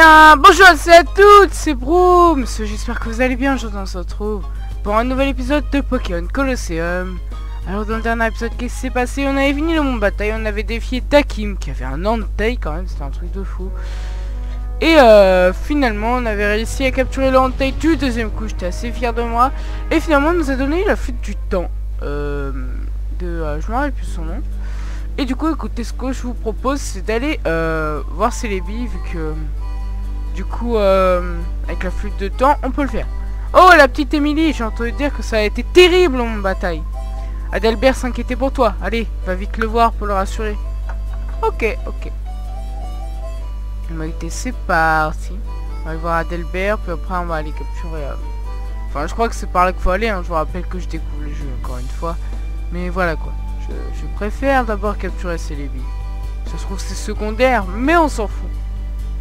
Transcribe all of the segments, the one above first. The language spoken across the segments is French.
bien, bonjour à toutes, c'est Brooms. J'espère que vous allez bien. Aujourd'hui on se retrouve pour un nouvel épisode de Pokémon Colosseum. Alors dans le dernier épisode, qu'est-ce qui s'est passé? On avait fini le monde bataille, on avait défié Dakim qui avait un Entei quand même, c'était un truc de fou. Et finalement on avait réussi à capturer le Entei du deuxième coup, j'étais assez fier de moi. Et finalement on nous a donné la flûte du temps, je me rappelle plus son nom. Et du coup écoutez, ce que je vous propose c'est d'aller voir Celebi, vu que du coup avec la flûte de temps on peut le faire. Oh la petite Emily, j'ai entendu dire que ça a été terrible mon bataille. Adalbert s'inquiétait pour toi, allez va vite le voir pour le rassurer. Ok. Il m'a dit c'est parti. On va aller voir Adalbert, puis après on va aller capturer enfin je crois que c'est par là qu'il faut aller, hein. Je vous rappelle que je découvre le jeu encore une fois. Mais voilà quoi. Je préfère d'abord capturer Celebi. Ça se trouve c'est secondaire, mais on s'en fout.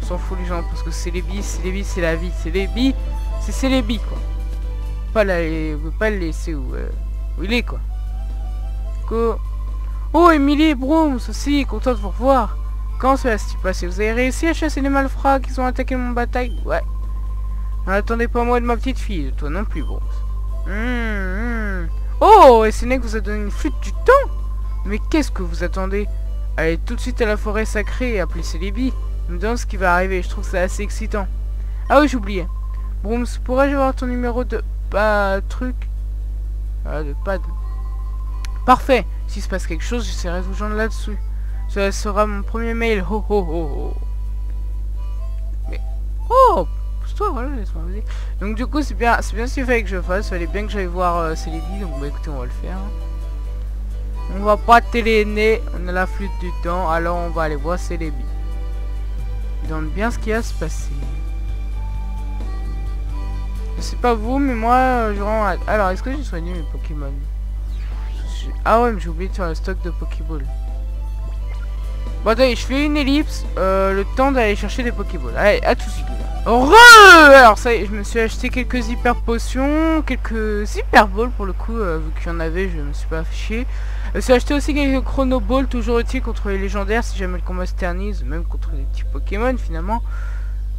On s'en fout les gens, parce que Celebi c'est la vie. Celebi, c'est Celebi quoi. Pas le laisser où il est quoi. Go. Oh Emily, Brooms aussi, content de vous revoir. Comment cela s'est passé? Vous avez réussi à chasser les malfrats qui ont attaqué mon bataille? Ouais. N'attendez pas moi de ma petite fille, de toi non plus Brooms. Oh, et Sénèque vous a donné une flûte du temps? Mais qu'est-ce que vous attendez? Allez tout de suite à la forêt sacrée et appelez Celebi. Je me demande ce qui va arriver, je trouve ça assez excitant. Ah oui, j'oubliais. Brooms, pourrais-je avoir ton numéro de... truc de pad. Parfait. S'il se passe quelque chose, j'essaierai de vous joindre là-dessus. Ça sera mon premier mail. Ho ho ho ho. Mais... Oh, pousse-toi, voilà, laisse-moi vous dire. Donc du coup, c'est bien ce qu'il fallait que je fasse. Il fallait bien que j'aille voir Celebi. Donc bah écoutez, on va le faire. On va pas téléner. On a la flûte du temps. Alors on va aller voir Celebi. Il demande bien ce qui va se passer. Je sais pas vous, mais moi, je rends... Alors, est-ce que j'ai soigné mes Pokémon? Ah ouais, mais j'ai oublié de faire le stock de Pokéball. Bon, attendez, je fais une ellipse. Le temps d'aller chercher des Pokéballs. Allez, à tout de suite. Alors, ça y est, je me suis acheté quelques hyper potions, quelques hyper balls pour le coup, vu qu'il y en avait, je me suis pas fait chier. Je me suis acheté aussi quelques chrono balls, toujours utiles contre les légendaires si jamais le combat se ternise, même contre les petits Pokémon finalement.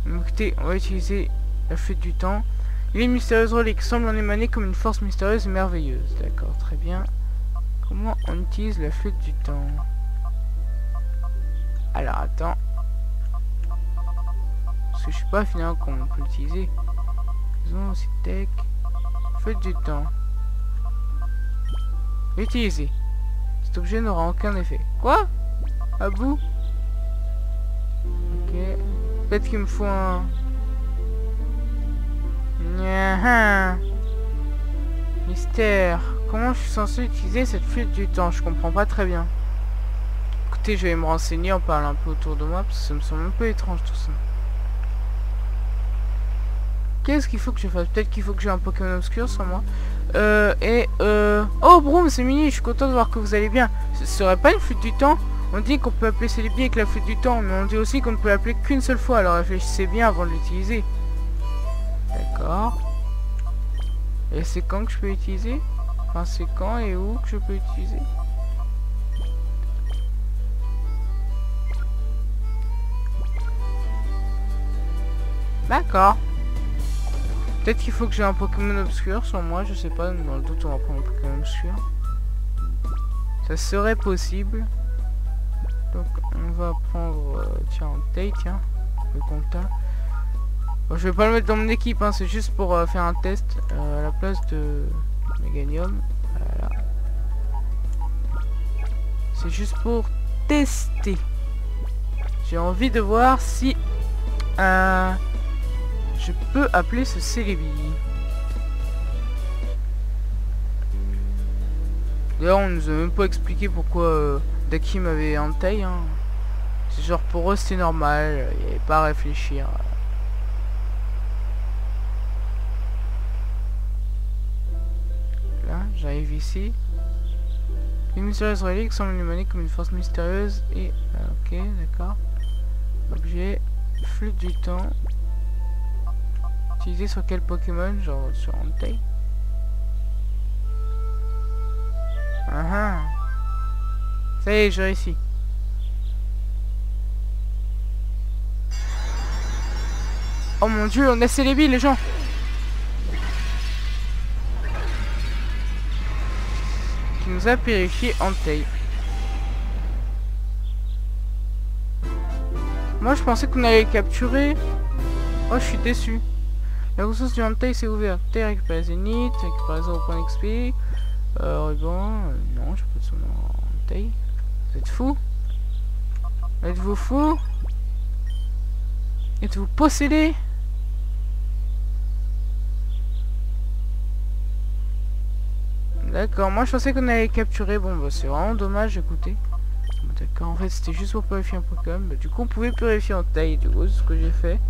Donc, écoutez, on va utiliser la flûte du temps. Les mystérieuses reliques semblent en émaner comme une force mystérieuse et merveilleuse. D'accord, très bien. Comment on utilise la flûte du temps? Alors, attends. Parce que je sais pas finalement comment on peut l'utiliser. Zone aussi tech. Flûte du temps. Utiliser. Cet objet n'aura aucun effet. Quoi? À bout? Ok. Peut-être qu'il me faut un... Mystère. Comment je suis censé utiliser cette flûte du temps? Je comprends pas très bien. Écoutez, je vais me renseigner, on parle un peu autour de moi, parce que ça me semble un peu étrange tout ça. Qu'est-ce qu'il faut que je fasse? Peut-être qu'il faut que j'ai un Pokémon obscur sur moi. Oh Broom, c'est mini, je suis content de voir que vous allez bien. Ce serait pas une flûte du temps? On dit qu'on peut appeler Celebi avec la flûte du temps, mais on dit aussi qu'on ne peut l'appeler qu'une seule fois, alors réfléchissez bien avant de l'utiliser. D'accord. Et c'est quand que je peux utiliser? Enfin, c'est quand et où que je peux utiliser? D'accord. Peut-être qu'il faut que j'ai un Pokémon obscur sur moi, je sais pas, dans le doute on va prendre un Pokémon obscur. Ça serait possible. Donc on va prendre, tiens, Entei, tiens, le compta. Bon, je vais pas le mettre dans mon équipe, hein, c'est juste pour faire un test à la place de Meganium. Voilà. C'est juste pour tester. J'ai envie de voir si je peux appeler ce Celebi. D'ailleurs on nous a même pas expliqué pourquoi Dakim avait Entei, hein. C'est genre pour eux c'est normal, il n'y avait pas à réfléchir. Là, j'arrive ici. Les mystérieuses reliques semblent émaner comme une force mystérieuse et... ok, d'accord. Objet, flûte du temps. Utilisé sur quel Pokémon? Genre sur Entei. Ça y est, j'ai réussi. Oh mon dieu, on a célébré les gens. Qui nous a purifié Entei. Moi je pensais qu'on allait le capturer. Oh, je suis déçu. La ressource du Entei s'est ouverte. T'es récupéré Zénith, récupéré 0 point d'XP. Ruban, non, j'ai pas de son Entei. Vous êtes fous? Êtes-vous fous? Êtes-vous possédé? D'accord, moi je pensais qu'on allait capturer. Bon bah c'est vraiment dommage, écoutez. D'accord, en fait c'était juste pour purifier un Pokémon. Bah, du coup on pouvait purifier en taille, du coup c'est ce que j'ai fait.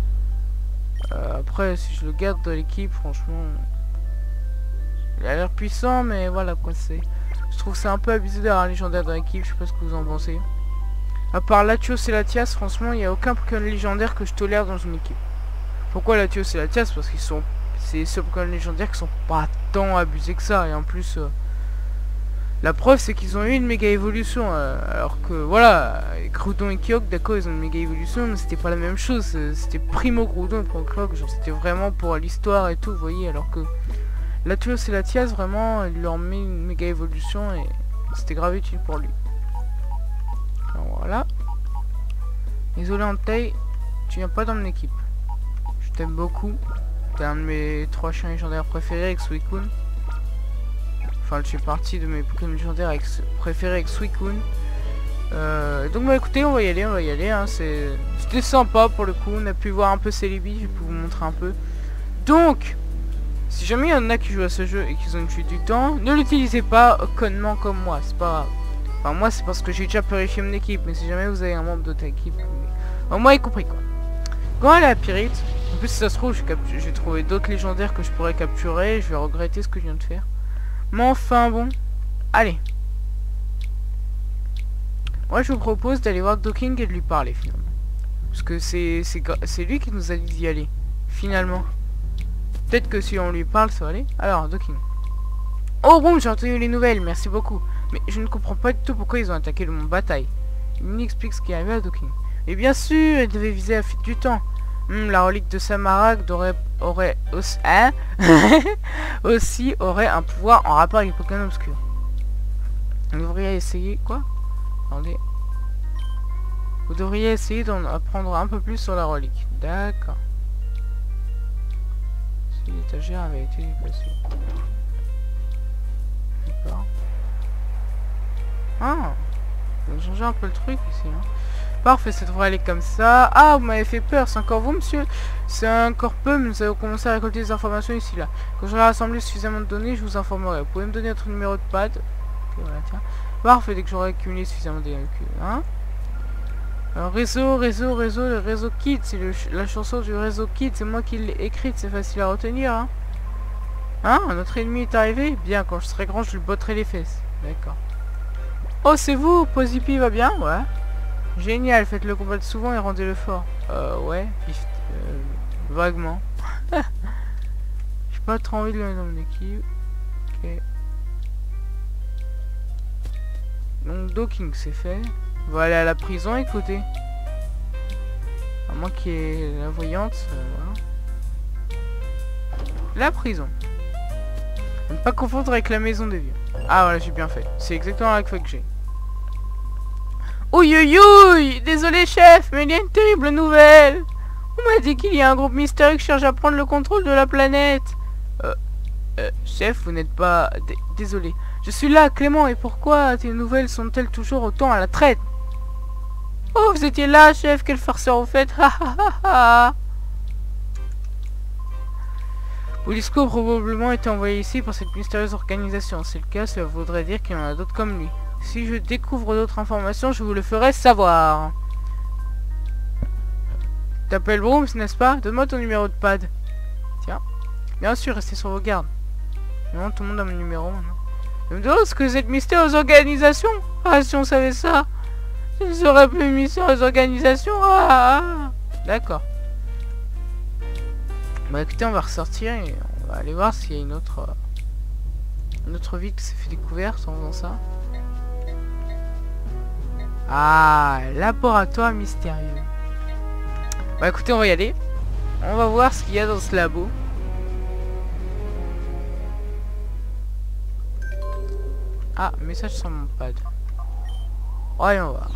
Après si je le garde dans l'équipe, franchement il a l'air puissant, mais voilà quoi, c'est. Je trouve que c'est un peu abusé d'avoir un légendaire dans l'équipe, je sais pas ce que vous en pensez. À part Latios et Latias, franchement il n'y a aucun Pokémon légendaire que je tolère dans une équipe. Pourquoi Latios et Latias? Parce qu'ils sont... c'est les seuls Pokémon légendaires qui sont pas tant abusés que ça, et en plus... la preuve c'est qu'ils ont eu une méga évolution, alors que voilà, Groudon et Kyogre, d'accord ils ont une méga évolution, mais c'était pas la même chose, c'était Primo Groudon pour Kyogre, genre c'était vraiment pour l'histoire et tout, vous voyez, alors que Latios et Latias vraiment, il leur met une méga évolution et c'était grave utile pour lui. Alors voilà. Désolé Entei, tu viens pas dans mon équipe. Je t'aime beaucoup, t'es un de mes 3 chiens légendaires préférés avec Suicune. Enfin, je fais partie de mes Pokémon légendaires préférés avec Suicune. Donc bah écoutez, on va y aller, hein. C'était sympa pour le coup, on a pu voir un peu Celebi, je peux vous montrer un peu. Donc, si jamais il y en a qui jouent à ce jeu et qui ont une fuite du temps, ne l'utilisez pas connement comme moi, c'est pas grave. Enfin moi c'est parce que j'ai déjà purifié mon équipe, mais si jamais vous avez un membre de ta équipe, au moins y compris quoi. Quand elle est à Pyrite, en plus si ça se trouve j'ai trouvé d'autres légendaires que je pourrais capturer, je vais regretter ce que je viens de faire. Mais enfin bon, allez. Moi je vous propose d'aller voir Docking et de lui parler finalement. Parce que c'est lui qui nous a dit d'y aller, finalement. Peut-être que si on lui parle ça va aller. Alors Docking. Oh bon, j'ai entendu les nouvelles, merci beaucoup. Mais je ne comprends pas du tout pourquoi ils ont attaqué le mont Bataille. Il m'explique ce qui est arrivé à Docking. Et bien sûr, il devait viser la fuite du temps. La relique de Samaragd aurait aussi, hein aussi aurait un pouvoir en rapport avec les Pokémon obscurs. Vous devriez essayer quoi? Attendez. Vous devriez essayer d'en apprendre un peu plus sur la relique. D'accord. Si l'étagère avait été déplacée. D'accord. Ah, on va changer un peu le truc ici. Hein. Parfait, ça devrait aller comme ça. Ah, vous m'avez fait peur, c'est encore vous, monsieur? C'est encore peu, mais nous avons commencé à récolter des informations ici, là. Quand j'aurai rassemblé suffisamment de données, je vous informerai. Vous pouvez me donner votre numéro de pad? Ok, voilà, tiens. Parfait, dès que j'aurai accumulé suffisamment de données. Hein? Alors, le réseau Kid, c'est la chanson du réseau Kid, c'est moi qui l'ai écrite, c'est facile à retenir, hein? Hein? Notre ennemi est arrivé? Bien, quand je serai grand, je lui botterai les fesses. D'accord. Oh, c'est vous? Posipi va bien? Ouais. Génial, faites-le combattre souvent et rendez-le fort. Ouais, vaguement. J'ai pas trop envie de le mettre dans mon équipe. Ok. Donc Docking c'est fait. On va aller à la prison, écoutez. À moins qu'il y ait la voyante, voilà. La prison. Ne pas confondre avec la maison des vieux. Ah voilà, j'ai bien fait. C'est exactement la fois que j'ai. Ouïouïouï! Désolé chef, mais il y a une terrible nouvelle. On m'a dit qu'il y a un groupe mystérieux qui cherche à prendre le contrôle de la planète. Chef, vous n'êtes pas... Désolé. Je suis là, Clément, et pourquoi tes nouvelles sont-elles toujours autant à la traite? Oh, vous étiez là, chef, quelle farceur vous faites. Ha ha ha ha. Bolisco probablement été envoyé ici pour cette mystérieuse organisation. C'est le cas, cela voudrait dire qu'il y en a d'autres comme lui. Si je découvre d'autres informations, je vous le ferai savoir. T'appelles Brooms, n'est-ce pas? Donne-moi ton numéro de pad. Tiens. Bien sûr, restez sur vos gardes. Non, tout le monde a mon numéro maintenant. Je me demande ce que cette mystérieuse organisation. Ah, si on savait ça. Je ne serais plus une mystérieuse organisation. Ah. D'accord. Bah écoutez, on va ressortir et on va aller voir s'il y a une autre ville qui s'est fait découverte en faisant ça. Ah, laboratoire mystérieux. Bah écoutez, on va y aller. On va voir ce qu'il y a dans ce labo. Ah, message sur mon pad. Voyons voir.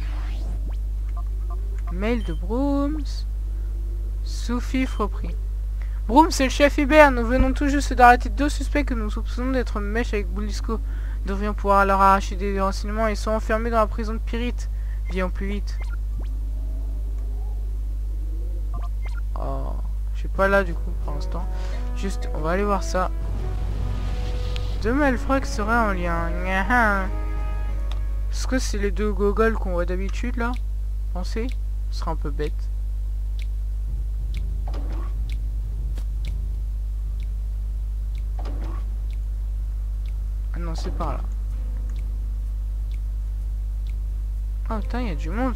Mail de Brooms. Soufif repris. Brooms, c'est le chef Hubert. Nous venons tout juste d'arrêter 2 suspects que nous soupçonnons d'être mèche avec Boulisco. Nous devrions pouvoir leur arracher des renseignements. Ils sont enfermés dans la prison de Pyrite. Viens plus vite. Oh, je suis pas là du coup pour l'instant. Juste, on va aller voir ça. Deux malfrats seraient en lien. Est-ce que c'est les 2 gogoles qu'on voit d'habitude là? Pensez? Ce serait un peu bête. Ah non, c'est par là. Oh putain, il y a du monde.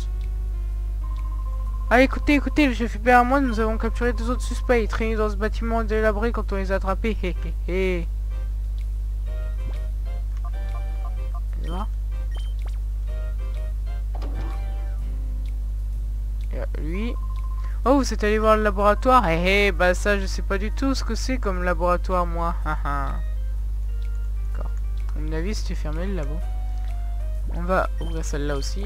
Ah écoutez, le chef Hubert et moi, nous avons capturé 2 autres suspects. Ils traînaient dans ce bâtiment délabré quand on les a attrapés. Hé hé hé. Tu vois? Lui. Oh, vous êtes allé voir le laboratoire? Hé hé, bah ça je sais pas du tout ce que c'est comme laboratoire moi. D'accord. À mon avis c'était fermé le labo. On va ouvrir celle-là aussi.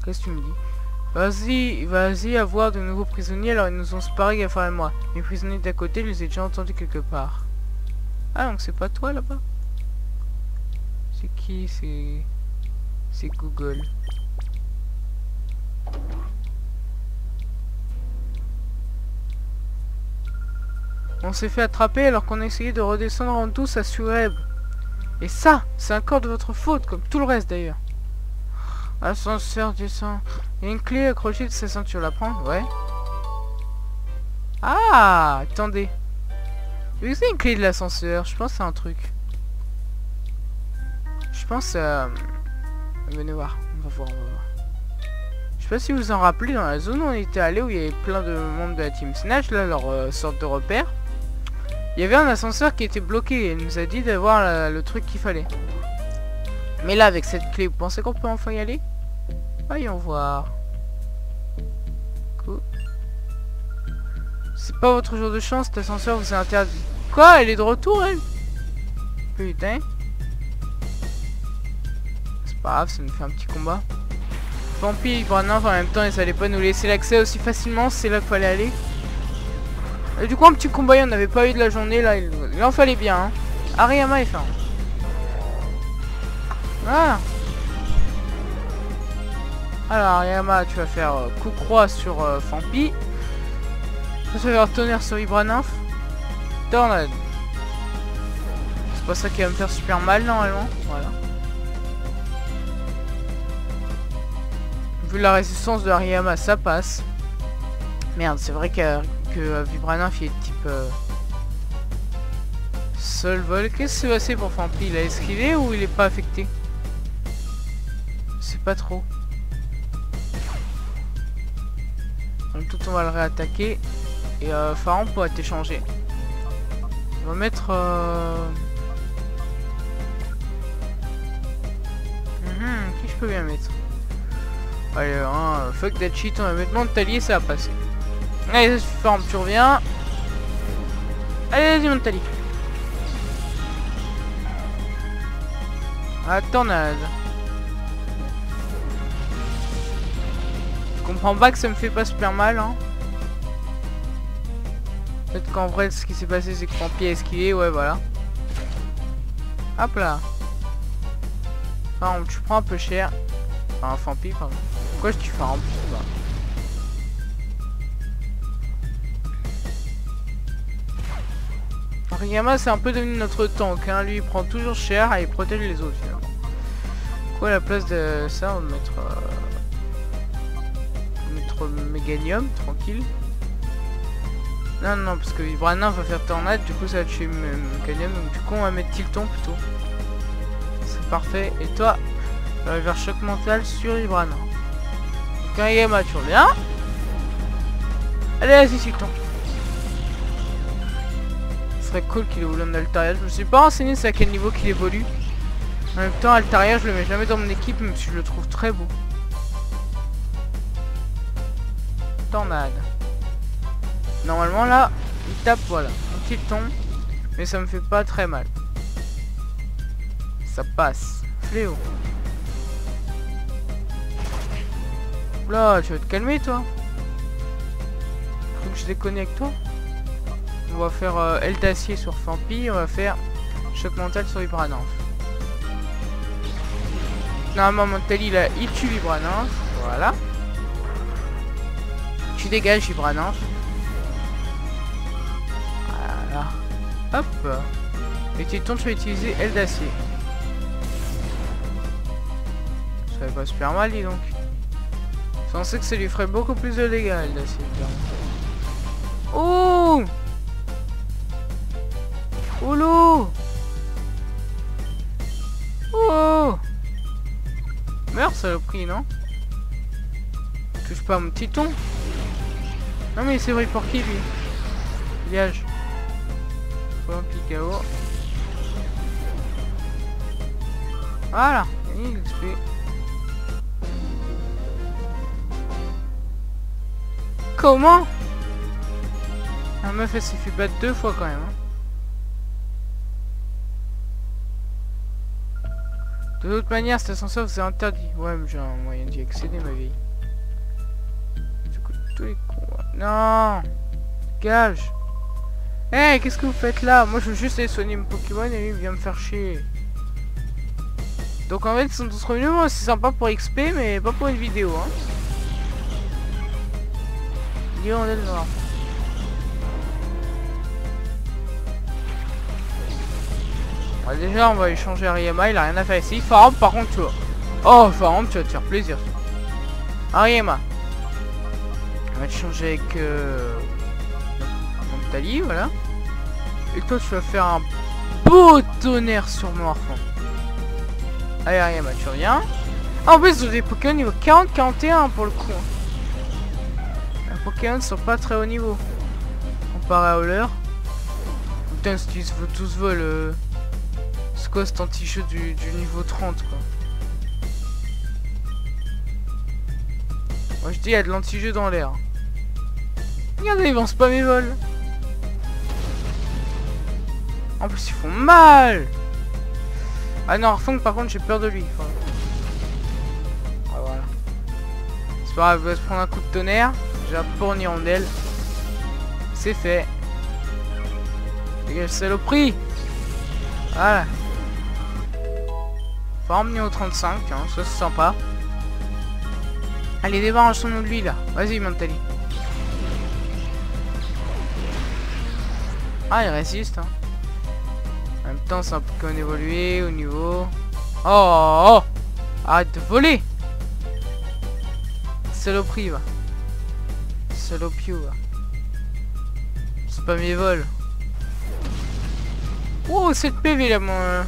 Qu'est-ce que tu me dis? Vas-y avoir de nouveaux prisonniers. Alors ils nous ont séparés Gaffard et moi. Les prisonniers d'à côté, je les ai déjà entendus quelque part. Ah donc c'est pas toi là-bas? C'est qui? C'est Google. On s'est fait attraper alors qu'on essayait de redescendre en douce à Sueb. Et ça, c'est encore de votre faute, comme tout le reste d'ailleurs. Ascenseur descend. Il y a une clé accrochée de sa ceinture, la prendre? Ouais. Ah, attendez. Oui, c'est une clé de l'ascenseur. Je pense que c'est un truc. Je pense... Venez voir. On va voir. Je sais pas si vous en rappelez, dans la zone où on était allé, où il y avait plein de membres de la Team Snatch, là, leur sorte de repère. Il y avait un ascenseur qui était bloqué et il nous a dit d'avoir le truc qu'il fallait. Mais là, avec cette clé, vous pensez qu'on peut enfin y aller? Voyons voir. Cool. C'est pas votre jour de chance, cet ascenseur vous est interdit. Quoi? Elle est de retour, elle? Putain. C'est pas grave, ça nous fait un petit combat. Vampire et Branaf en même temps, ils allaient pas nous laisser l'accès aussi facilement, c'est là qu'il fallait aller. Et du coup, un petit combat, il n'y en avait pas eu de la journée, là, il en fallait bien. Hein. Ariyama est fin. Voilà. Alors, Ariyama, tu vas faire coup croix sur Fampi. Tu vas faire tonnerre sur Ibranaf. Tornade. C'est pas ça qui va me faire super mal, normalement. Voilà. Vu la résistance de Ariyama, ça passe. Merde, c'est vrai que Vibranaf il est de type Sol vol. Qu'est-ce qui s'est passé pour Fampi? Il a esquivé ou il est pas affecté? C'est pas trop. Donc tout on va le réattaquer. Et Pharaon pourra t'échanger. On va mettre qui je peux bien mettre? Allez, fuck that shit, on va mettre Montalier, ça va passer. Allez, ça suffit, tu reviens. Allez, vas-y, Montalier. Tornade. Je comprends pas que ça me fait pas super mal, hein. Peut-être qu'en vrai, ce qui s'est passé, c'est que Fampi a esquivé, ouais, voilà. Hop là. Enfin, tu prends un peu cher. Enfin, Fampi, pardon. Pourquoi je tue Pharaon? Ariyama c'est un peu devenu notre tank, hein. Lui il prend toujours cher et il protège les autres finalement. Quoi à la place de ça on va mettre Méganium, tranquille. Non parce que Vibranaf va faire tornade, du coup ça va tuer Méganium, donc du coup on va mettre Tilton plutôt. C'est parfait. Et toi, on va vers choc mental sur Vibranaf. Donc Ariyama tu reviens. Allez vas-y Tilton. Serait cool qu'il évolue en Altaria. Je me suis pas renseigné c'est à quel niveau qu'il évolue. En même temps Altaria je le mets jamais dans mon équipe même si je le trouve très beau. Tornade. Normalement là, il tape, voilà, un petit ton. Mais ça me fait pas très mal. Ça passe. Fléau. Là, tu vas te calmer toi. Faut que je déconne avec toi. On va faire aile d'acier sur Fampi. On va faire choc mental sur Vibranymph. Normalement Mentali là, il tue Vibranymph. Voilà. Tu dégages Vibranymph. Voilà. Hop. Et tu tournes, tu vas utiliser aile d'acier. Ça va pas super mal, dis donc. Je pensais que ça lui ferait beaucoup plus de dégâts, aile d'acier. Oh! Oh l'eau! Oh! Meurs, saloperie, non? Touche pas à mon petit ton. Non mais c'est vrai pour qui lui? Liage. Faut un Picao. Voilà, il XP. Comment? La meuf elle s'est fait battre 2 fois quand même. Hein. De toute manière, cet ascenseur c'est interdit. Ouais, mais j'ai un moyen d'y accéder, ma vieille. Tous les cons. Non! Gage! Eh, hey, qu'est-ce que vous faites là? Moi je veux juste aller soigner mon Pokémon et lui il vient me faire chier. Donc en fait, ils sont tous revenus. Moi c'est sympa pour XP, mais pas pour une vidéo. Hein. Hirondelle noire. Ouais, déjà on va échanger Ariema, il a rien à faire ici. Faram par contre tu vois. Oh Faram, tu vas te faire plaisir. Ariema. On va te changer avec Mentali, voilà. Et toi tu vas faire un beau tonnerre sur Morphon. Allez Ariema, tu reviens. Ah, en plus j'ai des Pokémon niveau 40-41 pour le coup. Les Pokémon sont pas très haut niveau. Comparé à Howler. Putain, si tu tous volent. C'est quoi cet anti-jeu du niveau 30 quoi. Moi je dis il y a de l'anti-jeu dans l'air. Regardez, ils vont spammer mes vols. En plus ils font mal. Ah non, Arfong par contre j'ai peur de lui. Enfin... Ah, voilà. C'est pas grave, il va se prendre un coup de tonnerre. J'ai un pour Hirondelle. C'est fait. Dégage saloperie. Voilà. Forme niveau 35, hein, ça c'est sympa. Allez, débarrassons-nous de lui là. Vas-y, Mentali. Ah, il résiste. Hein. En même temps, c'est un Pokémon évolué au niveau. Oh, oh, arrête de voler. Saloperie, va. Salopio, va. C'est pas mes vols. Oh, 7 PV là, mon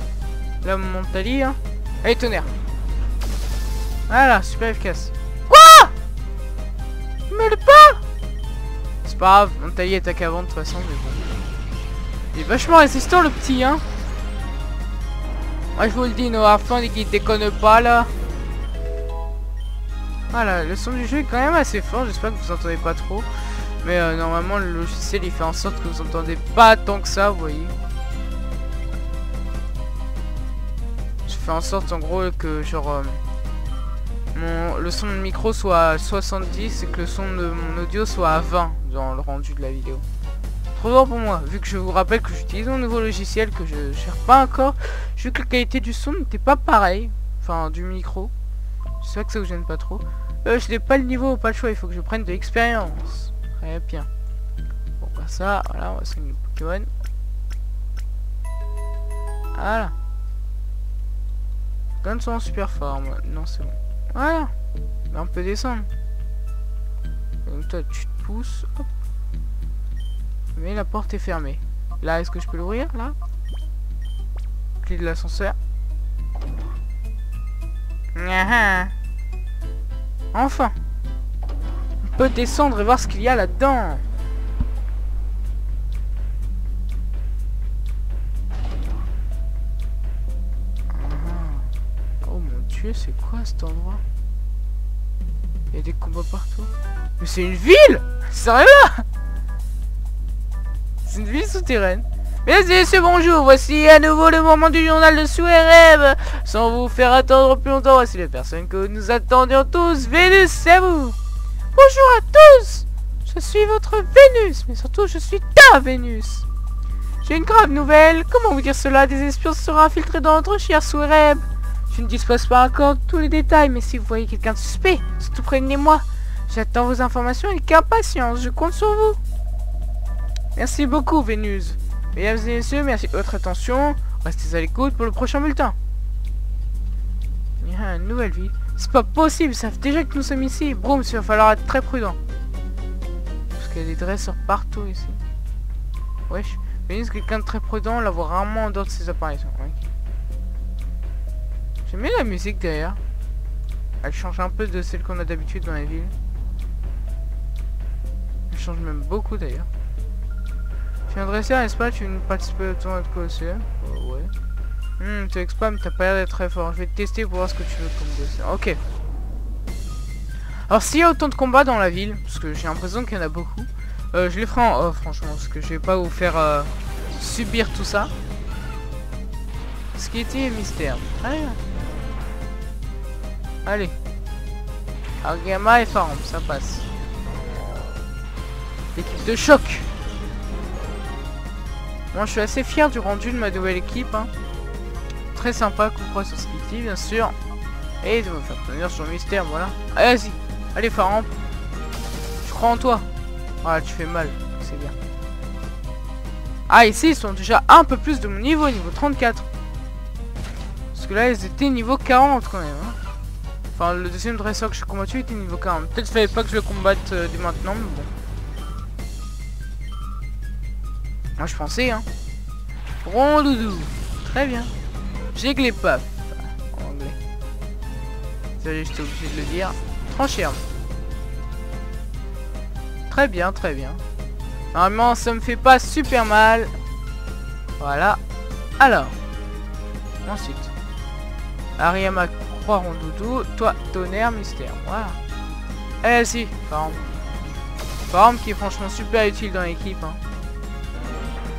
Mentali. Hein. Allez, tonnerre. Voilà, super efficace. Quoi? Mais le pas. C'est pas grave, Mentali attaque avant de toute façon, mais bon. Il est vachement résistant le petit, hein. Moi je vous le dis, nos Arfang et qui déconne pas là. Voilà, le son du jeu est quand même assez fort, j'espère que vous entendez pas trop. Mais normalement le logiciel il fait en sorte que vous entendez pas tant que ça, vous voyez. Je fais en sorte en gros que genre le son de micro soit à 70 et que le son de mon audio soit à 20 dans le rendu de la vidéo. Trop bon pour moi, vu que je vous rappelle que j'utilise un nouveau logiciel que je gère pas encore. J'ai vu que la qualité du son n'était pas pareil, enfin du micro. C'est vrai que ça vous gêne pas trop. Je n'ai pas le niveau, pas le choix, il faut que je prenne de l'expérience. Très bien. Bon bah ça, voilà, on va soigner le Pokémon. Voilà. Comme ça en super fort, moi. Non c'est bon. Voilà. Là, on peut descendre. Donc toi tu te pousses. Hop. Mais la porte est fermée. Là, est-ce que je peux l'ouvrir, là? Clé de l'ascenseur. Enfin! On peut descendre et voir ce qu'il y a là-dedans. Oh mon dieu, c'est quoi cet endroit? Il y a des combats partout. Mais c'est une ville! Sérieux? C'est une ville souterraine. Mesdames et messieurs, bonjour, voici à nouveau le moment du journal de Sweareb. Sans vous faire attendre plus longtemps, voici les personnes que nous attendions tous. Vénus, c'est à vous. Bonjour à tous. Je suis votre Vénus, mais surtout je suis ta Vénus. J'ai une grave nouvelle. Comment vous dire cela? Des espions se seront infiltrés dans notre cher Sweareb. Je ne dispose pas encore de tous les détails, mais si vous voyez quelqu'un de suspect, surtout prévenez-moi. J'attends vos informations avec impatience, je compte sur vous. Merci beaucoup, Vénus. Mesdames et messieurs, merci de votre attention. Restez à l'écoute pour le prochain bulletin. Il y a une nouvelle ville. C'est pas possible, ils savent déjà que nous sommes ici. Broom, il va falloir être très prudent. Parce qu'il y a des dresseurs partout ici. Wesh. Vénus, quelqu'un de très prudent, on la voit rarement en dehors de ses apparitions. Okay. J'aime bien la musique derrière. Elle change un peu de celle qu'on a d'habitude dans les villes. Elle change même beaucoup d'ailleurs. Tu es un dresseur, n'est-ce pas? Tu viens de participer au tournoi de Colosseum? Ouais. Tu exploits, mais t'as pas l'air d'être très fort. Je vais te tester pour voir ce que tu veux comme dresseur. Ok. Alors s'il y a autant de combats dans la ville, parce que j'ai l'impression qu'il y en a beaucoup, je les ferai en off franchement, parce que je vais pas vous faire subir tout ça. Ce qui était mystère. Très bien. Allez. Argama et Farm, ça passe. L'équipe de choc. Moi je suis assez fier du rendu de ma nouvelle équipe. Hein. Très sympa, comprend sur Skitty bien sûr. Et de me faire tenir sur le mystère, voilà. Allez, vas-y. Allez Farm. Je crois en toi. Voilà, tu fais mal, c'est bien. Ah, ici ils sont déjà un peu plus de mon niveau 34. Parce que là ils étaient niveau 40 quand même. Hein. Enfin, le deuxième dresseur que j'ai combattu était niveau 40. Peut-être fallait pas que je le combatte dès maintenant, mais bon. Moi je pensais, hein. Rondoudou. Très bien. Jigglypuff. En anglais. Désolé, j'étais obligé de le dire. Tranchirme. Très bien, très bien. Normalement, ça me fait pas super mal. Voilà. Alors. Ensuite. Ariama, croix, Rondoudou. Toi, tonnerre, mystère. Voilà. Allez, si. Farm. Farm qui est franchement super utile dans l'équipe. Hein.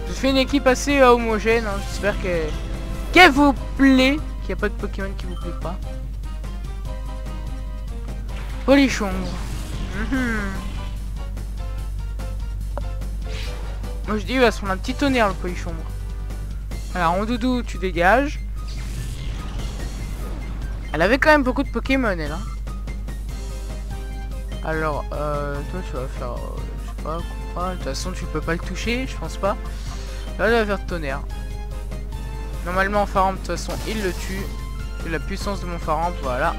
Je fais une équipe assez homogène. Hein. J'espère qu'elle vous plaît. Qu'il n'y a pas de Pokémon qui vous plaît pas. Polichon. Moi je dis il va se prendre un petit tonnerre le Polichon. Alors Rondoudou tu dégages. Elle avait quand même beaucoup de Pokémon elle hein. Alors toi tu vas faire je sais pas quoi. De toute façon tu peux pas le toucher je pense pas. Là elle va faire tonnerre. Normalement Farm de toute façon il le tue. C'est la puissance de mon Farm voilà.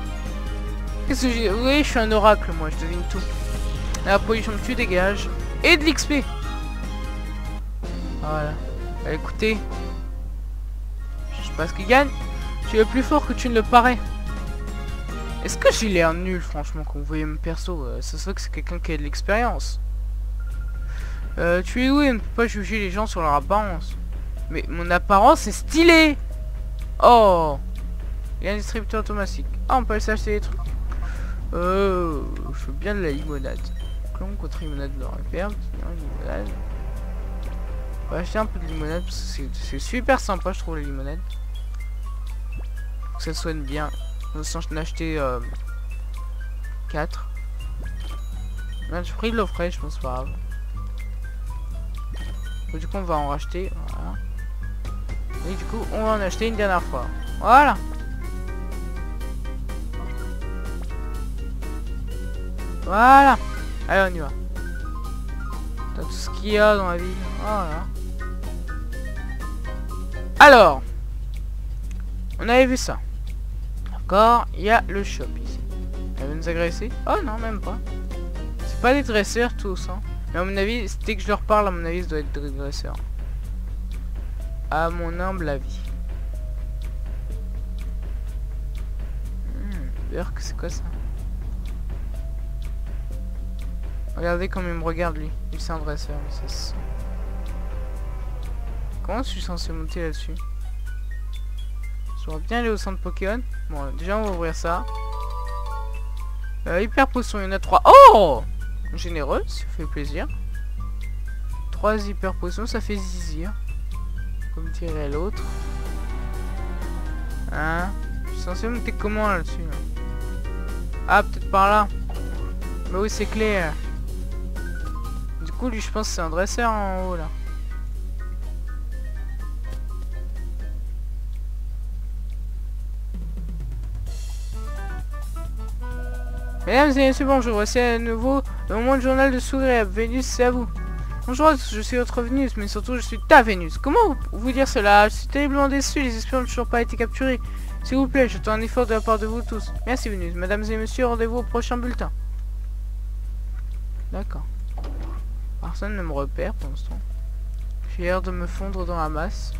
Qu'est-ce que j'ai? Oui je suis un oracle moi je devine tout. La Polichon tu dégages. Et de l'XP. Voilà. Bah, écoutez. Je sais pas ce qu'il gagne. Tu es plus fort que tu ne le parais. Est-ce que j'ai l'air nul franchement quand vous voyez mon perso ça se voit que c'est quelqu'un qui a de l'expérience. Tu es doué, on ne peut pas juger les gens sur leur apparence. Mais mon apparence est stylée. Oh. Il y a un distributeur automatique. Ah on peut s'acheter des trucs. Je veux bien de la limonade. Clone contre limonade de leur perte. Limonade. On va acheter un peu de limonade parce que c'est super sympa je trouve la limonade. Ça soigne bien. Sans j'en acheter 4. J'ai pris de l'eau fraîche, je pense pas grave. Donc, du coup on va en racheter. Voilà. Et du coup on va en acheter une dernière fois. Voilà. Voilà. Allez on y va. T'as tout ce qu'il y a dans la ville. Voilà. Alors. On avait vu ça. Encore, il y a le shop ici. Elle veut nous agresser? Oh non, même pas. C'est pas des dresseurs tous, hein. Mais à mon avis, dès que je leur parle, à mon avis, ça doit être des dresseurs. À mon humble avis. D'ailleurs, c'est quoi ça? Regardez comme il me regarde lui. Il c'est un dresseur, mais ça se sent. Comment je suis censé monter là-dessus? Je vais bien aller au centre Pokémon. Bon, déjà on va ouvrir ça. Hyper potion, il y en a 3. Oh! Généreux, ça fait plaisir. 3 3 hyper potions, ça fait zizir. Comme dirait l'autre. Hein? Je suis censé monter comment là-dessus là? Ah, peut-être par là. Bah oui, c'est clair. Du coup, lui, je pense que c'est un dresseur en haut là. Mesdames et messieurs, bonjour, voici à nouveau le moment du journal de Soureb. Vénus, c'est à vous. Bonjour, je suis votre Vénus, mais surtout je suis ta Vénus. Comment vous dire cela? Je suis terriblement déçu, les espions n'ont toujours pas été capturés. S'il vous plaît, j'attends un effort de la part de vous tous. Merci Vénus. Mesdames et messieurs, rendez-vous au prochain bulletin. D'accord. Personne ne me repère pour l'instant. J'ai l'air de me fondre dans la masse.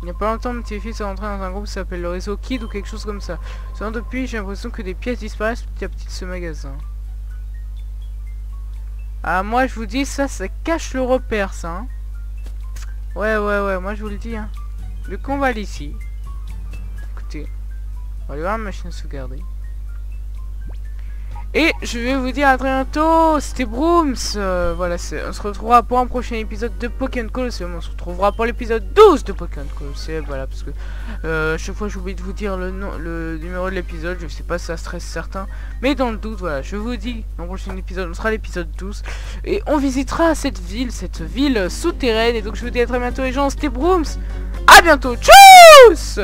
Il n'y a pas longtemps, mon petit fils est rentré dans un groupe qui s'appelle le réseau Kid ou quelque chose comme ça. Seulement depuis, j'ai l'impression que des pièces disparaissent petit à petit de ce magasin. Ah, moi je vous dis, ça cache le repère, ça. Hein. Ouais, moi je vous le dis. Hein. Le con va aller ici. Écoutez, on va aller voir la machine à sauvegarder. Et je vais vous dire à très bientôt, c'était Brooms, voilà, on se retrouvera pour un prochain épisode de Pokémon Colosseum, on se retrouvera pour l'épisode 12 de Pokémon Colosseum, voilà, parce que chaque fois j'oublie de vous dire le numéro de l'épisode, je sais pas si ça stresse certains, mais dans le doute, voilà, je vous dis, dans le prochain épisode, on sera à l'épisode 12, et on visitera cette ville souterraine, et donc je vous dis à très bientôt les gens, c'était Brooms, à bientôt, tchuss!